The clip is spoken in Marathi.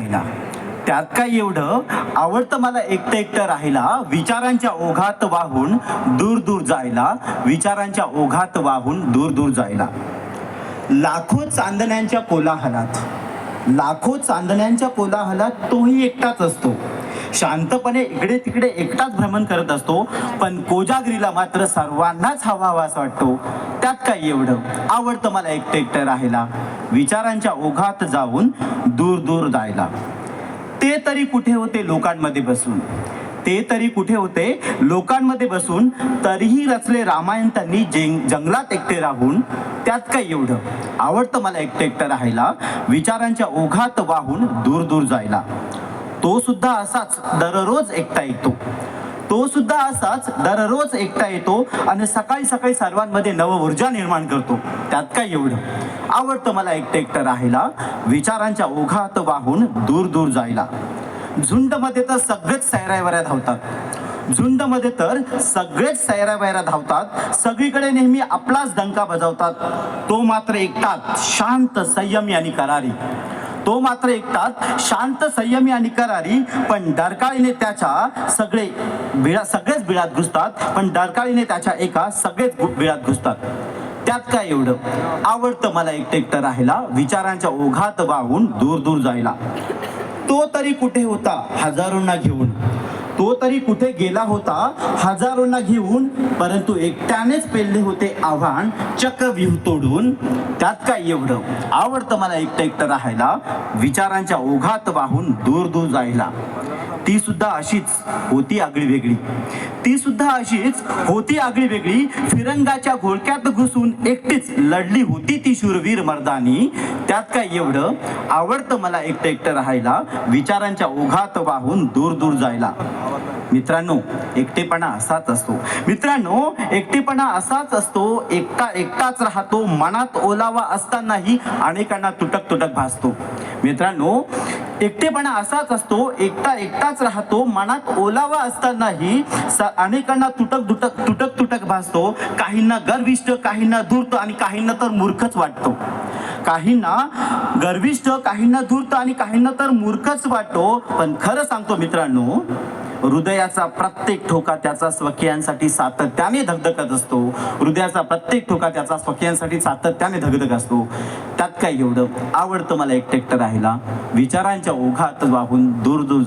राहिला. त्यात काय एवढं, आवडतं मला एकटं एकटं राहिला, विचारांच्या ओघात वाहून दूर दूर जायला, विचारांच्या ओघात वाहून दूर दूर जायला. लाखो चांदण्यांच्या कोलाहलात तोही एकटाच असतो. शांतपणे इकडे तिकडे एकटाच भ्रमण करत असतो. पण कोजागिरीला मात्र सर्वांनाच हवाहवास वाटतो. त्यात काय एवढं, आवडतं मला एकटं एकटं राहायला, विचारांच्या ओघात जाऊन दूर दूर जायला. ते तरी कुठे होते लोकांमध्ये बसून, तरीही रचले रामायण त्यांनी जंगलात एकटे राहून. त्यात काय एवढं, आवडतं मला एकटं एकटं राहायला, विचारांच्या ओघात वाहून दूर दूर जायला. तो सुद्धा असाच दररोज एकटा येतो आणि सकाळी सकाळी सर्वांमध्ये नव ऊर्जा निर्माण करतो. त्यात काय एवढं, आवडतं मला एकटं एकटं राहायला, विचारांच्या ओघात वाहून दूर दूर जायला. झुंडमध्ये तर सगळेच सैरावैरा धावतात, सगळीकडे नेहमी आपलाच डंका बजावतात. तो मात्र एकटाच शांत संयमी आणि करारी, पण डरकाळीने त्याच्या सगळेच बिळात घुसतात. त्यात काय एवढं, आवडतं मला एकटं एकटं राहायला, विचारांच्या ओघात वाहून दूर दूर जायला. तो तरी कुठे गेला होता हजारोंना घेऊन, परंतु एकट्यानेच पेलले होते आव्हान चक्रव्यूह तोडून. त्यात काय एवढं, आवडतं मला एकटं एकटं राहायला, विचारांच्या ओघात वाहून दूर दूर जायला. ती सुद्धा अशीच होती आगळी वेगळी, फिरंगाच्या घोळक्यात घुसून एकटीच लढली होती ती शूरवीर मर्दानी. त्यात काय एवढं, आवडतं मला एकटं एकटं राहायला, विचारांच्या ओघात वाहून दूर दूर जायला. मित्रांनो, एकटेपणा असाच असतो. एकटाच राहतो, मनात ओलावा असतानाही अनेकांना तुटक भासतो. मित्रांनो, एकटेपणा असाच असतो, एकटाच राहतो, मनात ओलावा असतानाही अनेकांना तुटक भासतो. काहींना गर्विष्ठ, काहींना धूर्त आणि काहींना तर मूर्खच वाटतो. पण खरं सांगतो मित्रांनो, हृदयाचा प्रत्येक ठोका त्याचा स्वकीयांसाठी सातत्याने धगधगत असतो. त्यात काय एवढं, आवडतं मला एकटं एकटं राहायला, विचारांच्या ओघात वाहून दूर दूर जायला.